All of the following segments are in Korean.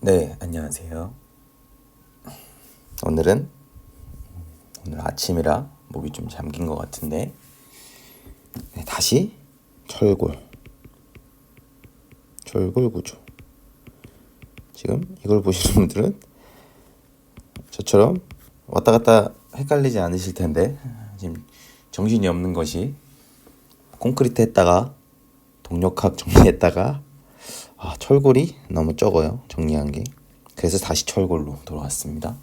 네, 안녕하세요. 오늘 아침이라 목이 좀 잠긴 것 같은데, 네, 다시 철골 구조. 지금 이걸 보시는 분들은 저처럼 왔다 갔다 헷갈리지 않으실 텐데, 지금 정신이 없는 것이 콘크리트 했다가 동력학 정리했다가 철골이 너무 적어요. 정리한 게. 그래서 다시 철골로 돌아왔습니다.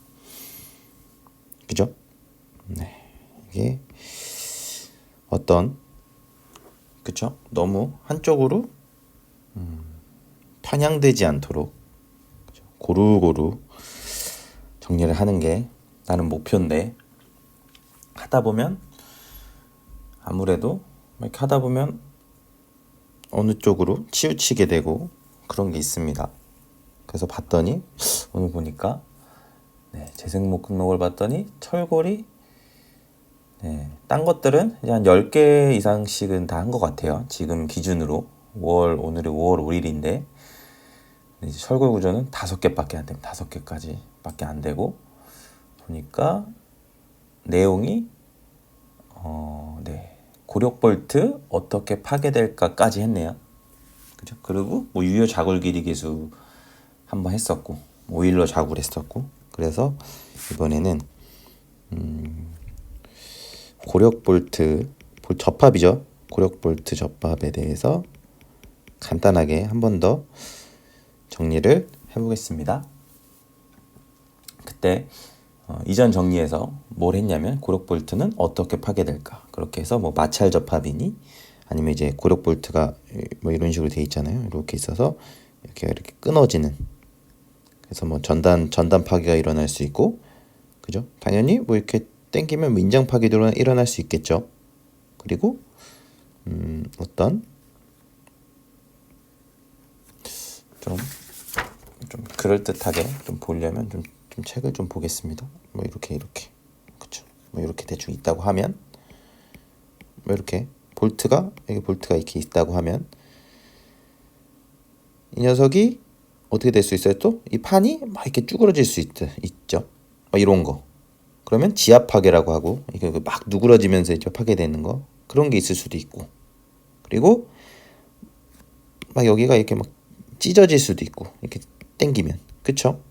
그죠? 이게 그쵸? 너무 한쪽으로 편향되지 않도록 고루고루 정리를 하는 게 나는 목표인데, 하다 보면 아무래도 이렇게 하다 보면 어느 쪽으로 치우치게 되고 그런 게 있습니다. 그래서 봤더니 오늘 보니까 재생목 등록을 봤더니 철골이 딴 것들은 이제 한 10개 이상씩은 다 한 것 같아요. 지금 기준으로 오늘이 5월 5일인데 이제 철골 구조는 5개밖에 안 됩니다. 5개까지 밖에 안 되고 보니까 내용이 고력 볼트 어떻게 파괴될까까지 했네요. 그죠? 그리고 뭐 유효 자굴 길이 계수 한번 했었고 오일로 자굴 했었고, 그래서 이번에는 고력 볼트 접합이죠. 고력 볼트 접합에 대해서 간단하게 한 번 더 정리를 해보겠습니다. 그때 이전 정리에서 뭘 했냐면 고력 볼트는 어떻게 파괴될까, 그렇게 해서 뭐 마찰 접합이니 아니면 이제 고력 볼트가 뭐 이런 식으로 돼 있잖아요. 이렇게 있어서 이렇게 끊어지는, 그래서 뭐 전단 파괴가 일어날 수 있고, 그죠? 당연히 뭐 이렇게 당기면 뭐 인장 파괴도 일어날 수 있겠죠. 그리고 어떤 좀 그럴듯하게 좀 보려면 좀 책을 좀 보겠습니다. 뭐 이렇게 그쵸? 뭐 이렇게 대충 있다고 하면, 뭐 이렇게 여기 볼트가 이렇게 있다고 하면 이 녀석이 어떻게 될 수 있어요? 또 이 판이 막 이렇게 쭈그러질 수 있죠. 막 이런 거. 그러면 지압 파괴라고 하고, 이게 막 누그러지면서 이제 파괴되는 거, 그런 게 있을 수도 있고, 그리고 막 여기가 이렇게 막 찢어질 수도 있고, 이렇게 당기면, 그쵸?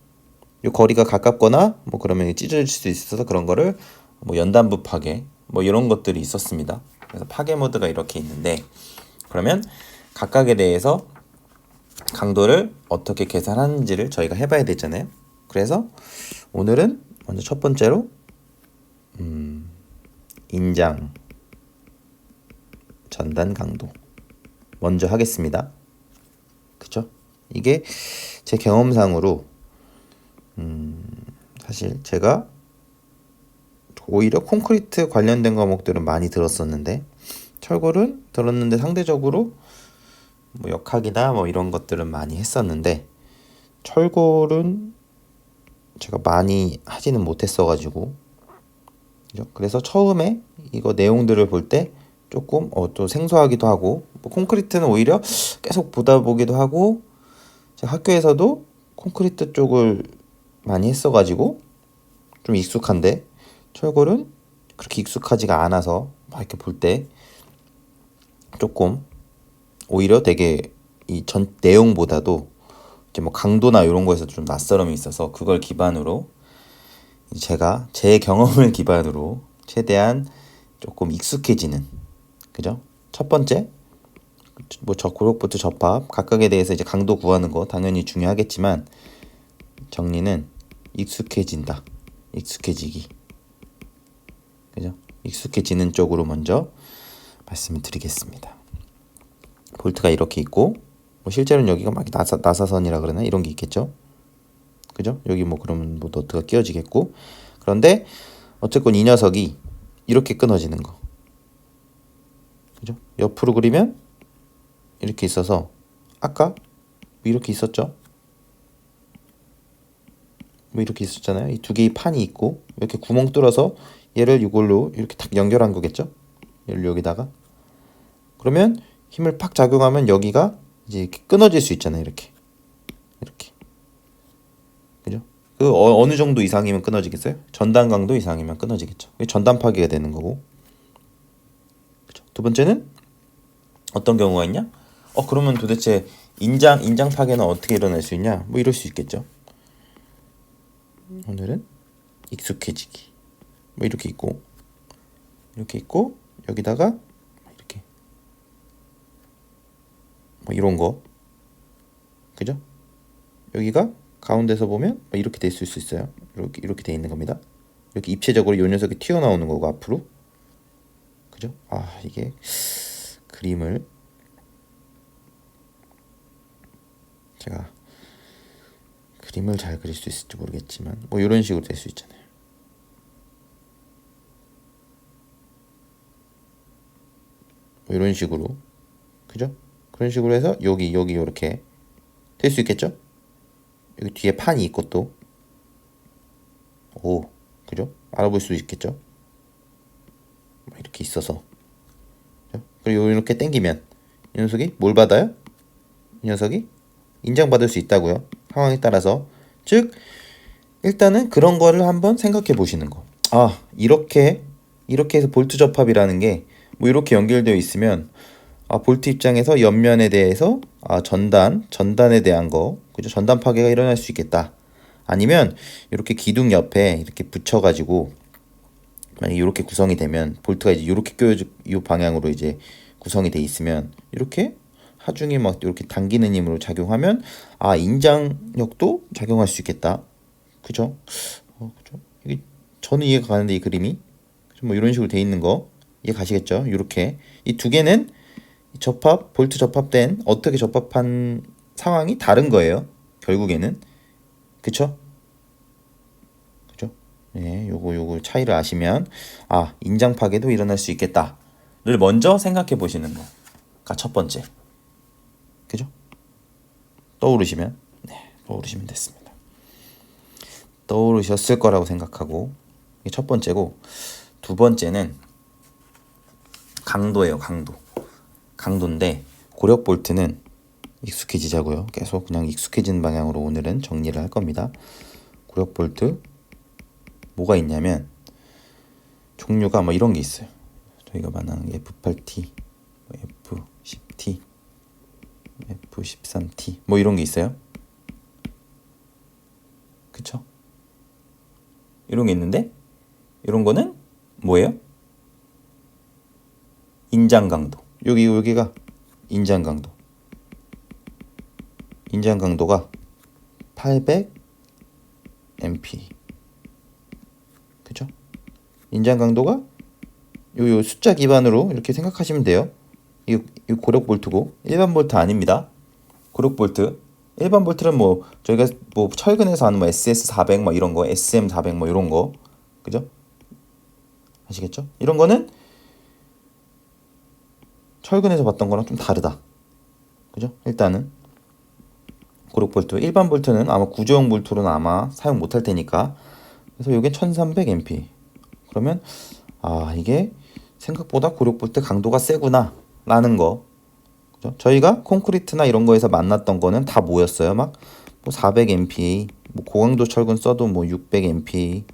요 거리가 가깝거나 뭐 그러면 찢어질 수도 있어서 그런 거를 뭐 연단부 파괴 뭐 이런 것들이 있었습니다. 그래서 파괴 모드가 이렇게 있는데, 그러면 각각에 대해서 강도를 어떻게 계산하는지를 저희가 해봐야 되잖아요. 그래서 오늘은 먼저 첫 번째로 인장 전단 강도 먼저 하겠습니다. 그쵸? 이게 제 경험상으로 사실 제가 오히려 콘크리트 관련된 과목들은 많이 들었었는데, 철골은 들었는데 상대적으로 뭐 역학이나 뭐 이런 것들은 많이 했었는데, 철골은 제가 많이 하지는 못했어가지고, 그래서 처음에 이거 내용들을 볼 때 조금 또 생소하기도 하고, 뭐 콘크리트는 오히려 계속 보다 보기도 하고, 제가 학교에서도 콘크리트 쪽을 많이 했어가지고 좀 익숙한데, 철골은 그렇게 익숙하지가 않아서 막 이렇게 볼 때 조금 오히려 되게 이 전 내용보다도 이제 뭐 강도나 이런 거에서 좀 낯설음이 있어서, 그걸 기반으로 제가 제 경험을 기반으로 최대한 조금 익숙해지는, 그죠? 첫 번째 뭐 고력부터 접합 각각에 대해서 이제 강도 구하는 거 당연히 중요하겠지만, 정리는 익숙해진다, 익숙해지기, 그죠? 익숙해지는 쪽으로 먼저 말씀을 드리겠습니다. 볼트가 이렇게 있고, 뭐 실제로는 여기가 막 나사선이라 그러나 이런 게 있겠죠. 그죠? 여기 뭐 그러면 뭐 너트가 끼워지겠고, 그런데 어쨌건 이 녀석이 이렇게 끊어지는 거, 그죠? 옆으로 그리면 이렇게 있어서 아까 이렇게 있었죠. 뭐 이렇게 있었잖아요. 이 두 개의 판이 있고 이렇게 구멍 뚫어서 얘를 이걸로 이렇게 딱 연결한 거겠죠. 얘를 여기다가, 그러면 힘을 팍 작용하면 여기가 이제 이렇게 끊어질 수 있잖아요. 이렇게 어느 정도 이상이면 끊어지겠어요? 전단 강도 이상이면 끊어지겠죠. 이게 전단 파괴가 되는 거고. 그쵸? 두 번째는 어떤 경우가 있냐? 그러면 도대체 인장 파괴는 어떻게 일어날 수 있냐? 뭐 이럴 수 있겠죠. 오늘은 익숙해지기. 뭐 이렇게 있고 여기다가 이렇게 뭐 이런 거. 그죠? 여기가 가운데서 보면 이렇게 돼 있을 수 있어요. 이렇게 돼 있는 겁니다. 이렇게 입체적으로 이 녀석이 튀어나오는 거고 앞으로. 그죠? 이게 그림을 제가 그림을 잘 그릴 수 있을지 모르겠지만 뭐 이런 식으로 될 수 있잖아요. 뭐 이런 식으로. 그죠? 그런 식으로 해서 여기 이렇게 될 수 있겠죠? 여기 뒤에 판이 있고 또 그죠? 알아볼 수 있겠죠? 이렇게 있어서. 그죠? 그리고 이렇게 당기면 이 녀석이 뭘 받아요? 이 녀석이 인정받을 수 있다고요. 상황에 따라서. 즉 일단은 그런 거를 한번 생각해 보시는 거. 이렇게 해서 볼트 접합이라는 게 뭐 이렇게 연결되어 있으면 볼트 입장에서 옆면에 대해서 전단에 대한 거, 그죠? 전단 파괴가 일어날 수 있겠다. 아니면 이렇게 기둥 옆에 이렇게 붙여가지고 만약에 이렇게 구성이 되면 볼트가 이제 이렇게 껴져 이 방향으로 이제 구성이 돼 있으면 이렇게 하중이 막 이렇게 당기는 힘으로 작용하면 인장력도 작용할 수 있겠다. 그죠? 그죠? 이게 저는 이해가 가는데 이 그림이 뭐 이런 식으로 돼 있는 거 이해 가시겠죠? 이렇게 이 두 개는 볼트 접합된 어떻게 접합한 상황이 다른 거예요. 결국에는. 그쵸? 그죠? 네, 요거 차이를 아시면 인장 파괴도 일어날 수 있겠다를 먼저 생각해 보시는 거가 첫 번째. 그죠? 떠오르시면 됐습니다. 떠오르셨을 거라고 생각하고 이게 첫 번째고, 두 번째는 강도예요. 강도인데 고력 볼트는 익숙해지자고요. 계속 그냥 익숙해지는 방향으로 오늘은 정리를 할 겁니다. 고력 볼트 뭐가 있냐면 종류가 뭐 이런 게 있어요. 저희가 말하는 F8T, F10T, F13T 뭐 이런 게 있어요. 그쵸? 이런 게 있는데 이런 거는 뭐예요? 인장 강도. 여기가 인장 강도. 인장 강도가 800 mp. 그죠? 인장 강도가 요 숫자 기반으로 이렇게 생각하시면 돼요. 이 고력 볼트고 일반 볼트 아닙니다. 고력 볼트. 일반 볼트는 뭐 저희가 뭐 철근에서 하는 뭐 SS400 뭐 이런 거, SM400 뭐 이런 거. 그죠? 아시겠죠? 이런 거는 철근에서 봤던 거랑 좀 다르다. 그죠? 일단은 고력 볼트. 일반 볼트는 아마 구조형 볼트로는 아마 사용 못할 테니까. 그래서 이게 1300 mp. 그러면 이게 생각보다 고력 볼트 강도가 세구나 라는 거. 그죠? 저희가 콘크리트나 이런 거에서 만났던 거는 다 뭐였어요? 막 뭐 400 mpa, 뭐 고강도 철근 써도 뭐 600 mpa,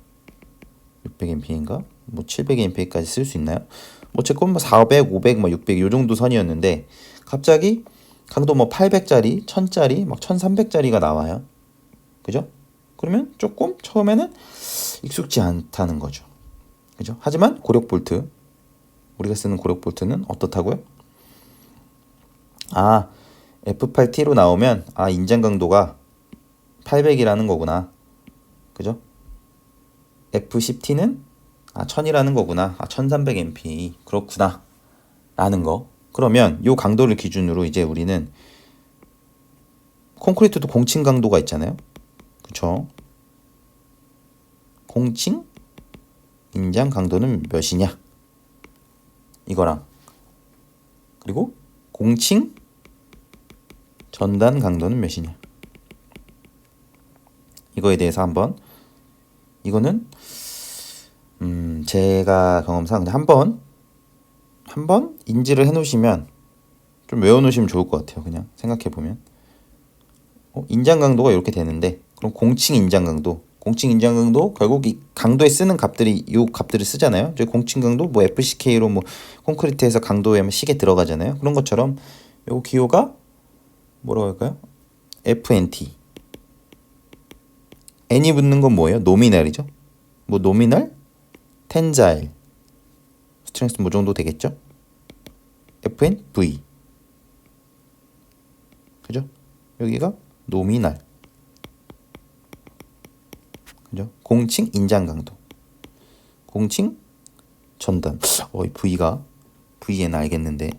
600 mp인가? 뭐 700 mp까지 쓸 수 있나요? 뭐 어쨌건 뭐 400, 500, 뭐 600 요 정도 선이었는데 갑자기 강도 뭐 800짜리, 1000짜리, 막 1300짜리가 나와요. 그죠? 그러면 조금 처음에는 익숙지 않다는 거죠. 그죠? 하지만 고력 볼트, 우리가 쓰는 고력 볼트는 어떻다고요? F8T로 나오면 인장 강도가 800이라는 거구나. 그죠? F10T는 1000이라는 거구나. 1300 mp. 그렇구나. 라는 거. 그러면 요 강도를 기준으로 이제 우리는 콘크리트도 공칭 강도가 있잖아요. 그쵸? 공칭 인장 강도는 몇이냐? 이거랑 그리고 공칭 전단 강도는 몇이냐? 이거에 대해서 한번 이거는 제가 경험상 한번 인지를 해놓으시면 좀 외워놓으시면 좋을 것 같아요. 그냥 생각해보면 인장 강도가 이렇게 되는데 그럼 공칭 인장 강도 공칭 인장 강도 결국 이 강도에 쓰는 값들이 요 값들을 쓰잖아요. 저 공칭 강도 뭐 FCK로 뭐 콘크리트에서 강도에 식에 들어가잖아요. 그런 것처럼 요 기호가 뭐라고 할까요? FNT. n이 붙는 건 뭐예요? 노미널이죠. 뭐 노미널, 텐자일, 스트렝스 뭐 정도 되겠죠? FNV. 그죠? 여기가 노미널. 그죠? 공칭 인장 강도. 공칭 전단. 이 V는 알겠는데.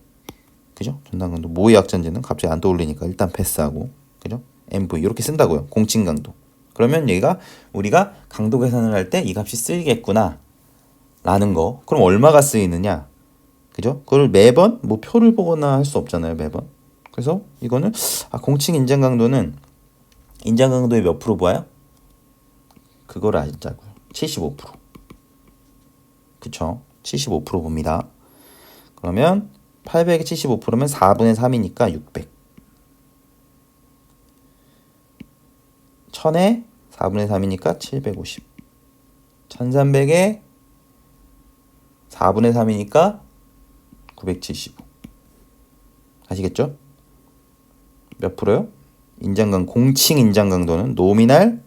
그죠? 전단 강도. 모의 약전제는 갑자기 안 떠올리니까 일단 패스하고. 그죠? MV 이렇게 쓴다고요. 공칭 강도. 그러면 얘가 우리가 강도 계산을 할 때 이 값이 쓰이겠구나 라는 거. 그럼 얼마가 쓰이느냐? 그죠? 그걸 매번 뭐 표를 보거나 할 수 없잖아요. 매번. 그래서 이거는 공칭 인장 강도는 인장 강도의 몇 프로 보아요? 그걸 알자고요. 75%. 그쵸? 75% 봅니다. 그러면 800에 75%면 4분의 3이니까 600. 1000에 4분의 3이니까 750. 1300에 4분의 3이니까 975. 아시겠죠? 몇 프로요? 공칭 인장 강도는 노미널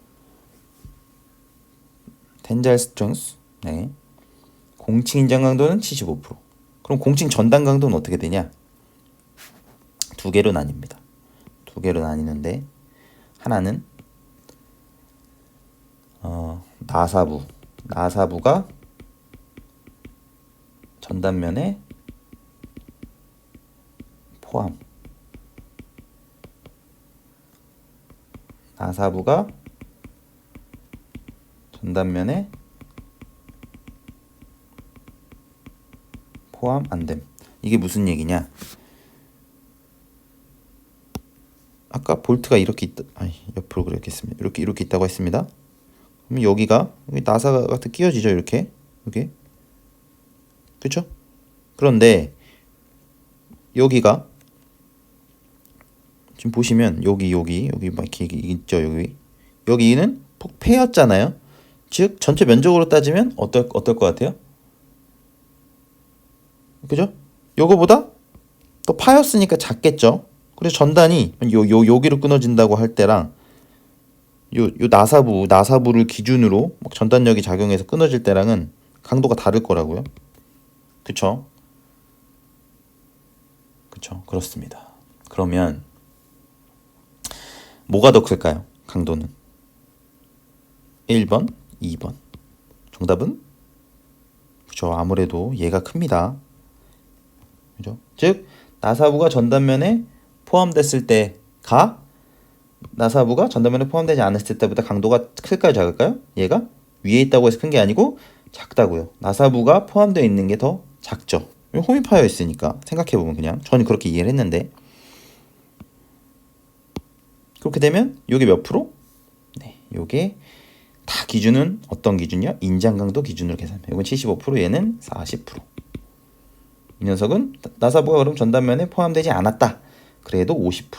텐자일 스트렝스. 네. 공칭 인장 강도는 75%. 그럼 공칭 전단 강도는 어떻게 되냐? 두 개로 나뉩니다. 두 개로 나뉘는데 하나는 나사부가 전단면에 포함. 나사부가 전단면에 포함 안됨. 이게 무슨 얘기냐? 아까 볼트가 이렇게 있다. 옆으로 그렸겠습니다. 이렇게 있다고 했습니다. 그럼 여기 나사 같은 끼워지죠, 이렇게. 이렇게. 그렇죠? 그런데 여기가 지금 보시면 여기 막 이렇게 있죠, 여기는 폭폐였잖아요. 즉 전체 면적으로 따지면 어떨 것 같아요? 그죠? 요거보다 또 파였으니까 작겠죠. 그래서 전단이 여기로 끊어진다고 할 때랑 요 나사부를 기준으로 막 전단력이 작용해서 끊어질 때랑은 강도가 다를 거라고요. 그쵸? 그렇습니다. 그러면 뭐가 더 클까요? 강도는 1번, 2번. 정답은 그죠? 아무래도 얘가 큽니다. 그죠? 즉 나사부가 전단면에 포함됐을 때가 나사부가 전단면에 포함되지 않았을 때보다 강도가 클까요, 작을까요? 얘가 위에 있다고 해서 큰 게 아니고 작다고요. 나사부가 포함되어 있는 게 더 작죠. 홈이 파여 있으니까 생각해보면 그냥 저는 그렇게 이해를 했는데 그렇게 되면 요게 몇 프로? 네, 요게 다 기준은 어떤 기준이요? 인장 강도 기준으로 계산해요. 이건 75%, 얘는 40%. 이 녀석은 나사부가 그럼 전단면에 포함되지 않았다. 그래도 50%.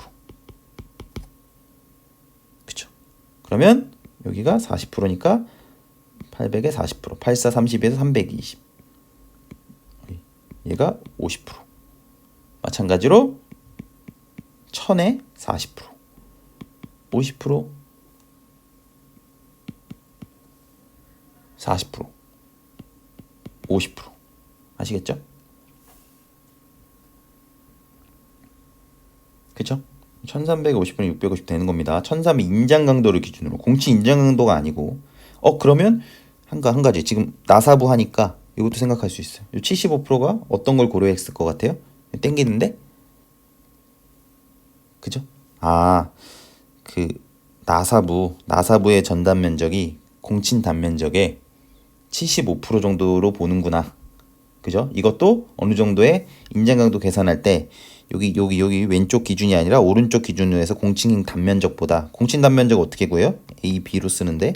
그쵸? 그러면 여기가 40%니까 800에 40%. 84, 32에서 320. 얘가 50%. 마찬가지로 1000에 40%. 50%. 40%. 50%. 아시겠죠? 그쵸? 1350분에 650 되는 겁니다. 1300 인장 강도를 기준으로. 공치 인장 강도가 아니고. 그러면 한 가지. 지금 나사부 하니까 이것도 생각할 수 있어요. 75%가 어떤 걸 고려했을 것 같아요? 땡기는데? 그죠? 그 나사부의 전단 면적이 공친 단면적의 75% 정도로 보는구나. 그죠? 이것도 어느 정도의 인장 강도 계산할 때 여기 왼쪽 기준이 아니라 오른쪽 기준으로 해서 공칭 단면적보다 공칭 단면적 어떻게 구해요? A, B로 쓰는데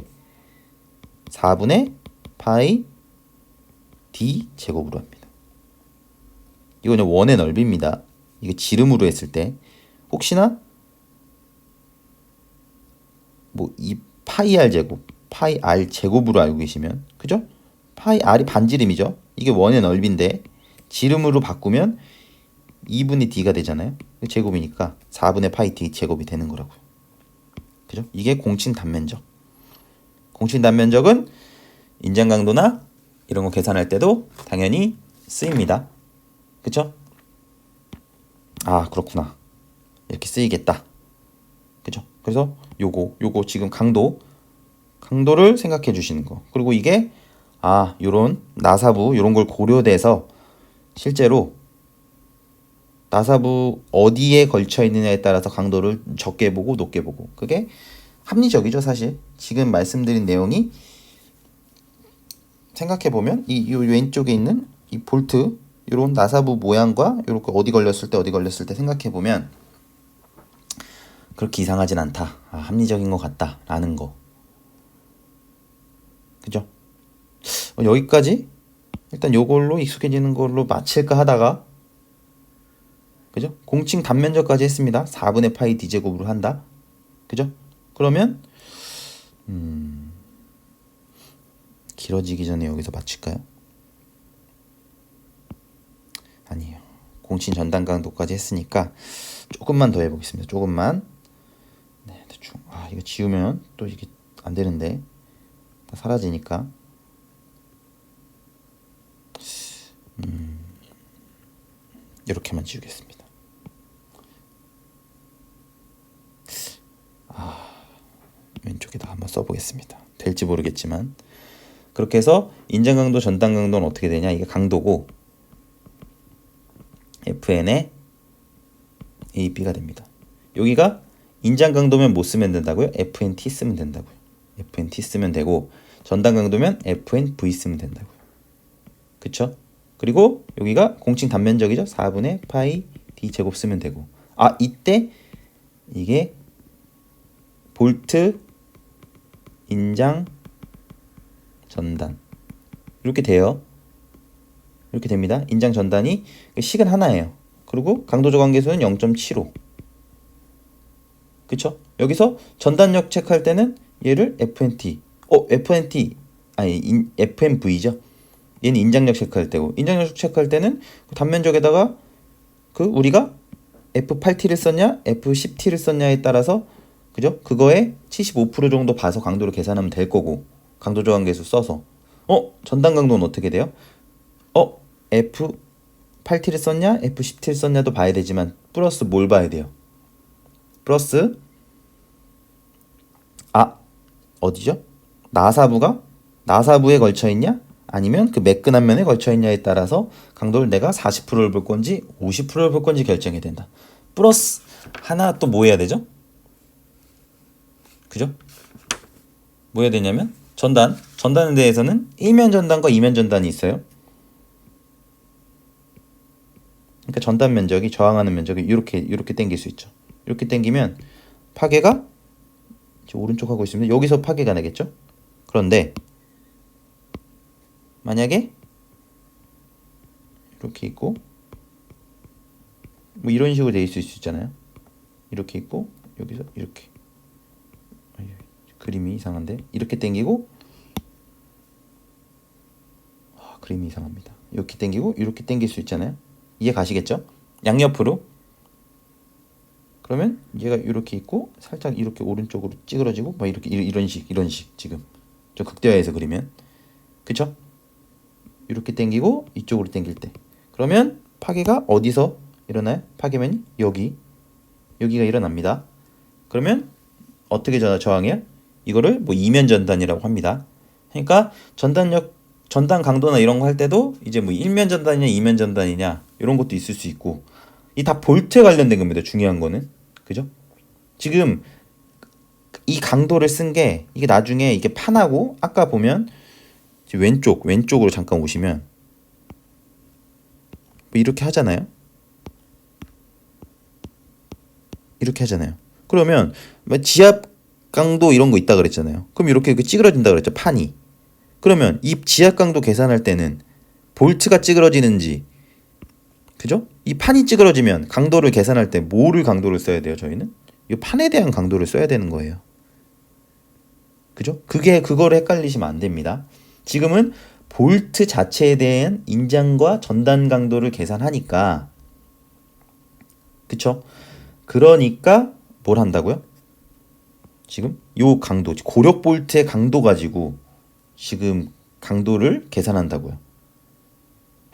4분의 파이 D 제곱으로 합니다. 이거는 원의 넓이입니다. 이거 지름으로 했을 때 혹시나 뭐 이 파이 R 제곱 파이 r 제곱으로 알고 계시면, 그죠? 파이 r이 반지름이죠. 이게 원의 넓이인데 지름으로 바꾸면 2분의 d가 되잖아요. 제곱이니까 4분의 파이 d 제곱이 되는 거라고요. 그죠? 이게 공칭 단면적. 공칭 단면적은 인장 강도나 이런 거 계산할 때도 당연히 쓰입니다. 그쵸? 아, 그렇구나. 이렇게 쓰이겠다. 그죠? 그래서 요거 지금 강도를 생각해 주시는 거. 그리고 이게 요런 나사부 요런 걸 고려돼서 실제로 나사부 어디에 걸쳐 있느냐에 따라서 강도를 적게 보고 높게 보고, 그게 합리적이죠. 사실 지금 말씀드린 내용이 생각해보면 이 왼쪽에 있는 이 볼트 요런 나사부 모양과 요렇게 어디 걸렸을 때 생각해보면 그렇게 이상하진 않다. 합리적인 것 같다 라는 거. 그죠? 여기까지 일단 요걸로 익숙해지는 걸로 마칠까 하다가, 그죠? 공칭 단면적까지 했습니다. 4분의 파이 d제곱으로 한다. 그죠? 그러면 길어지기 전에 여기서 마칠까요? 아니에요. 공칭 전단 강도까지 했으니까 조금만 더 해보겠습니다. 조금만. 네, 대충. 이거 지우면 또 이게 안 되는데 다 사라지니까. 이렇게만 지우겠습니다. 왼쪽에다 한번 써보겠습니다. 될지 모르겠지만 그렇게 해서 인장 강도, 전단 강도는 어떻게 되냐? 이게 강도고 FN의 AB가 됩니다. 여기가 인장 강도면 뭐 쓰면 된다고요? FNT 쓰면 된다고요. FNT 쓰면 되고, 전단 강도면 FNV 쓰면 된다고요. 그쵸? 그리고 여기가 공칭 단면적이죠. 4분의 파이 D 제곱 쓰면 되고, 이때 이게 볼트, 인장, 전단 이렇게 돼요. 이렇게 됩니다. 인장 전단이 식은 하나예요. 그리고 강도적 관계수는 0.75. 그쵸? 여기서 전단력 체크할 때는 얘를 FNV죠. 얘는 인장력 체크할 때고, 인장력 체크할 때는 단면적에다가 우리가 F8T를 썼냐 F10T를 썼냐에 따라서, 그죠? 그거에 75% 정도 봐서 강도를 계산하면 될 거고, 강도적 관계수 써서 전단 강도는 어떻게 돼요? F8T를 썼냐 F10T를 썼냐도 봐야 되지만 플러스 뭘 봐야 돼요? 플러스 어디죠? 나사부에 걸쳐 있냐? 아니면 그 매끈한 면에 걸쳐 있냐에 따라서 강도를 내가 40%를 볼 건지 50%를 볼 건지 결정해야 된다. 플러스 하나 또 뭐 해야 되죠? 그죠? 뭐 해야 되냐면 전단에 대해서는 1면 전단과 2면 전단이 있어요. 그러니까 전단 면적이 저항하는 면적이 이렇게 당길 수 있죠. 이렇게 당기면 파괴가 오른쪽 하고 있습니다. 여기서 파괴가 나겠죠. 그런데 만약에 이렇게 있고 뭐 이런 식으로 돼 있을 수 있잖아요. 이렇게 있고 여기서 이렇게, 그림이 이상한데, 이렇게 당기고 그림이 이상합니다. 이렇게 당기고 이렇게 당길 수 있잖아요. 이해 가시겠죠? 양옆으로. 그러면 얘가 이렇게 있고 살짝 이렇게 오른쪽으로 찌그러지고 막 이렇게 이런 식 지금 좀 극대화해서 그리면, 그쵸? 이렇게 당기고 이쪽으로 당길 때, 그러면 파괴가 어디서 일어나요? 파괴면이 여기가 일어납니다. 그러면 어떻게 저항해요? 이거를 뭐 이면 전단이라고 합니다. 그러니까 전단 강도나 이런 거 할 때도 이제 뭐 1면 전단이냐 2면 전단이냐 이런 것도 있을 수 있고, 이 다 볼트에 관련된 겁니다. 중요한 거는. 그죠? 지금 이 강도를 쓴 게 이게 나중에 이게 판하고, 아까 보면 왼쪽으로 잠깐 오시면 뭐 이렇게 하잖아요. 그러면 뭐 지압 강도 이런 거 있다 그랬잖아요. 그럼 이렇게 찌그러진다 그랬죠, 판이. 그러면 이 지압 강도 계산할 때는 볼트가 찌그러지는지, 그죠? 이 판이 찌그러지면 강도를 계산할 때 뭐를 강도를 써야 돼요? 저희는 이 판에 대한 강도를 써야 되는 거예요. 그죠? 그거를 헷갈리시면 안 됩니다. 지금은 볼트 자체에 대한 인장과 전단 강도를 계산하니까, 그쵸? 그러니까 뭘 한다고요? 지금 요 강도, 고력 볼트의 강도 가지고 지금 강도를 계산한다고요.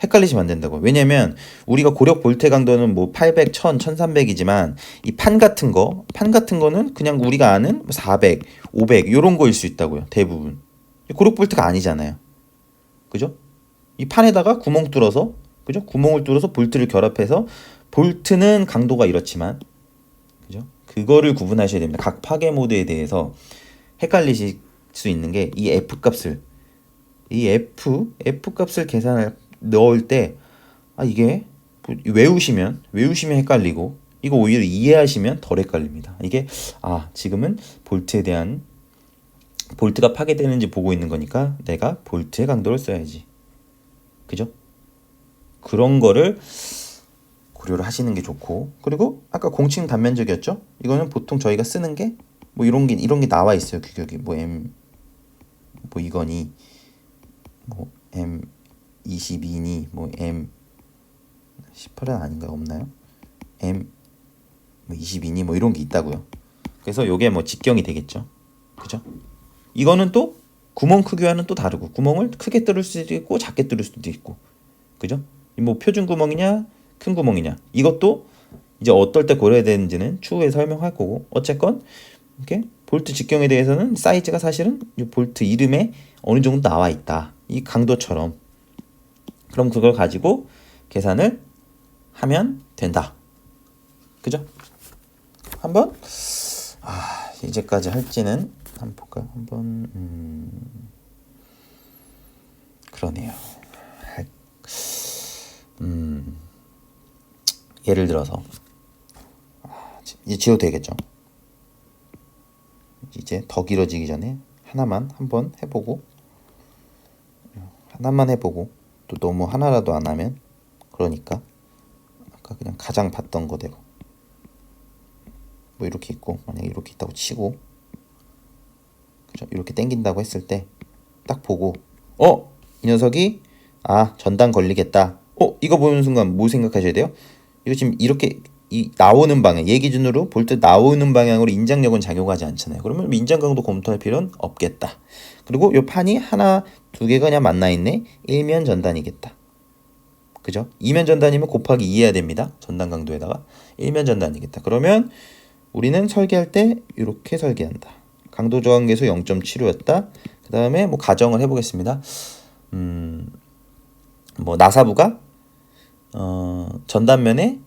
헷갈리시면 안 된다고. 왜냐면 우리가 고력 볼트의 강도는 뭐 800, 1000, 1300이지만 이 판 같은 거는 그냥 우리가 아는 400, 500 요런 거일 수 있다고요. 대부분. 고력 볼트가 아니잖아요. 그죠? 이 판에다가 구멍 뚫어서, 그죠? 구멍을 뚫어서 볼트를 결합해서 볼트는 강도가 이렇지만, 그죠? 그거를 구분하셔야 됩니다. 각 파괴 모드에 대해서 헷갈리실 수 있는 게 이 F 값을, F 값을 계산을 넣을 때, 아, 이게 외우시면 헷갈리고, 이거 오히려 이해하시면 덜 헷갈립니다. 이게, 아, 지금은 볼트에 대한, 볼트가 파괴되는지 보고 있는 거니까 내가 볼트의 강도를 써야지. 그죠? 그런 거를 고려를 하시는 게 좋고, 그리고 아까 공칭 단면적이었죠? 이거는 보통 저희가 쓰는 게 뭐 이런 게 나와 있어요. 규격이 뭐 M 뭐 이거니 뭐 M 22니 뭐 M 18은 아닌가 없나요? M 뭐 22니 뭐 이런 게 있다고요. 그래서 요게 뭐 직경이 되겠죠. 그죠? 이거는 또 구멍 크기와는 또 다르고, 구멍을 크게 뚫을 수도 있고 작게 뚫을 수도 있고, 그죠? 뭐 표준 구멍이냐 큰 구멍이냐, 이것도 이제 어떨 때 고려해야 되는지는 추후에 설명할 거고, 어쨌건 이렇게 볼트 직경에 대해서는 사이즈가 사실은 이 볼트 이름에 어느 정도 나와 있다, 이 강도처럼. 그럼 그걸 가지고 계산을 하면 된다. 그죠? 한번 이제까지 할지는 한번 볼까요? 한번 그러네요. 예를 들어서 이제 지워도 되겠죠. 이제 더 길어지기 전에 하나만 한번 해보고, 또 너무 하나라도 안 하면 그러니까 아까 그냥 가장 봤던 거대로 뭐 이렇게 있고, 만약에 이렇게 있다고 치고, 그죠? 이렇게 당긴다고 했을 때 딱 보고, 이 녀석이 전단 걸리겠다. 이거 보는 순간 뭐 생각하셔야 돼요? 이거 지금 이렇게 나오는 방향, 얘 기준으로 볼트 나오는 방향으로 인장력은 작용하지 않잖아요. 그러면 인장 강도 검토할 필요는 없겠다. 그리고 요 판이 하나, 두 개가 그냥 만나 있네. 일면 전단이겠다. 그죠? 이면 전단이면 곱하기 2 해야 됩니다. 전단 강도에다가 일면 전단이겠다. 그러면 우리는 설계할 때 이렇게 설계한다. 강도 저항계수 0.75였다. 그 다음에 뭐 가정을 해보겠습니다. 뭐 나사부가 전단면에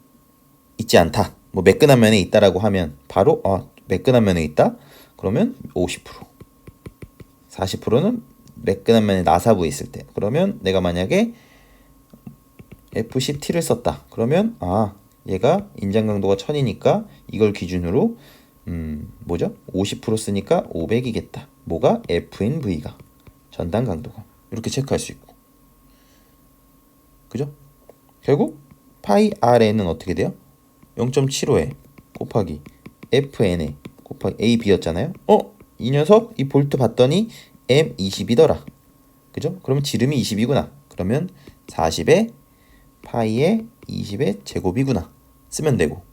있지 않다. 뭐 매끈한 면에 있다라고 하면 바로 매끈한 면에 있다. 그러면 50%, 40%는 매끈한 면에 나사부에 있을 때. 그러면 내가 만약에 F10T를 썼다. 그러면 얘가 인장 강도가 1000이니까 이걸 기준으로 뭐죠? 50% 쓰니까 500이겠다. 뭐가? FNV가 전단 강도가. 이렇게 체크할 수 있고. 그죠? 결국 파이 RN은 어떻게 돼요? 0.75에 곱하기 FN에 곱하기 AB였잖아요. 이 녀석 이 볼트 봤더니 M20이더라. 그죠? 그러면 지름이 20이구나. 그러면 40에 파이에 20의 제곱이구나. 쓰면 되고.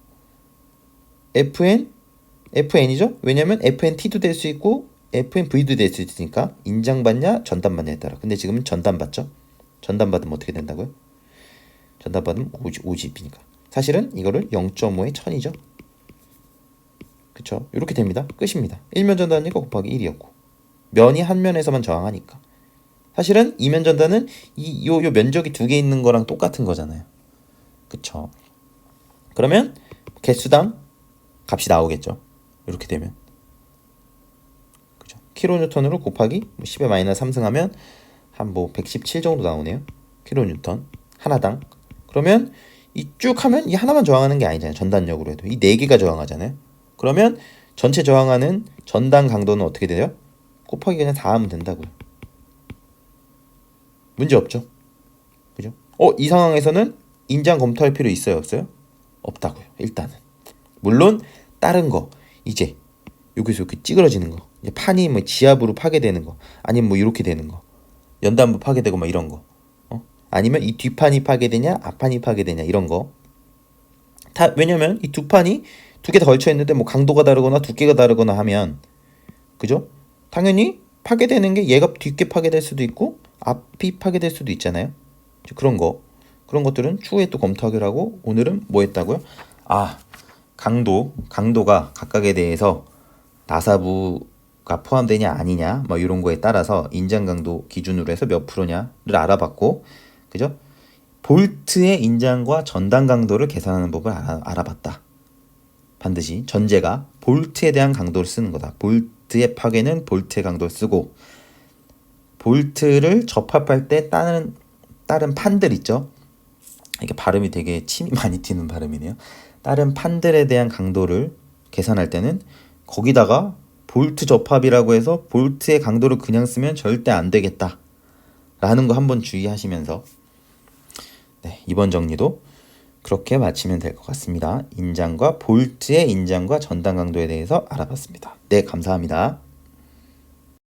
FN이죠? 왜냐면 FNT도 될 수 있고 FNV도 될 수 있으니까 인장 받냐 전단 받냐에 따라. 근데 지금은 전단 받죠? 전단 받으면 어떻게 된다고요? 전단 받으면 50이니까. 사실은 이거를 0.5에 1000이죠. 그쵸? 이렇게 됩니다. 끝입니다. 1면 전단이니까 곱하기 1이었고, 면이 한 면에서만 저항하니까. 사실은 이면 전단은 요 면적이 두 개 있는 거랑 똑같은 거잖아요. 그쵸? 그러면 개수당 값이 나오겠죠. 이렇게 되면. 그죠? 킬로뉴턴으로 곱하기 10의 마이너스 3승하면 한 뭐 117 정도 나오네요. 킬로뉴턴 하나당. 그러면 이 쭉 하면 이 하나만 저항하는 게 아니잖아요. 전단력으로 해도 이 네 개가 저항하잖아요. 그러면 전체 저항하는 전단 강도는 어떻게 돼요? 곱하기 그냥 4 하면 된다고요. 문제 없죠? 그죠? 이 상황에서는 인장 검토할 필요 있어요, 없어요? 없다고요. 일단은. 물론 다른 거 이제 여기서 이렇게 찌그러지는 거, 이제 판이 뭐 지압으로 파괴되는 거, 아니면 뭐 이렇게 되는 거, 연단부 파괴되고 막 이런 거, 아니면 이 뒷판이 파괴되냐, 앞판이 파괴되냐 이런 거. 다 왜냐면 이 두 판이 두 개 다 걸쳐 있는데 뭐 강도가 다르거나 두께가 다르거나 하면, 그죠? 당연히 파괴되는 게 얘가 뒷게 파괴될 수도 있고 앞이 파괴될 수도 있잖아요. 그런 것들은 추후에 또 검토하기로 하고, 오늘은 뭐 했다고요? 아, 강도가 각각에 대해서 나사부가 포함되냐 아니냐 뭐 이런 거에 따라서 인장 강도 기준으로 해서 몇 프로냐를 알아봤고, 그죠? 볼트의 인장과 전단 강도를 계산하는 법을 알아봤다. 반드시 전제가 볼트에 대한 강도를 쓰는 거다. 볼트의 파괴는 볼트의 강도를 쓰고, 볼트를 접합할 때 다른 판들 있죠. 이게 발음이 되게 침이 많이 튀는 발음이네요. 다른 판들에 대한 강도를 계산할 때는 거기다가 볼트 접합이라고 해서 볼트의 강도를 그냥 쓰면 절대 안 되겠다 라는 거 한번 주의하시면서, 네, 이번 정리도 그렇게 마치면 될 것 같습니다. 인장과 볼트의 인장과 전단 강도에 대해서 알아봤습니다. 네, 감사합니다.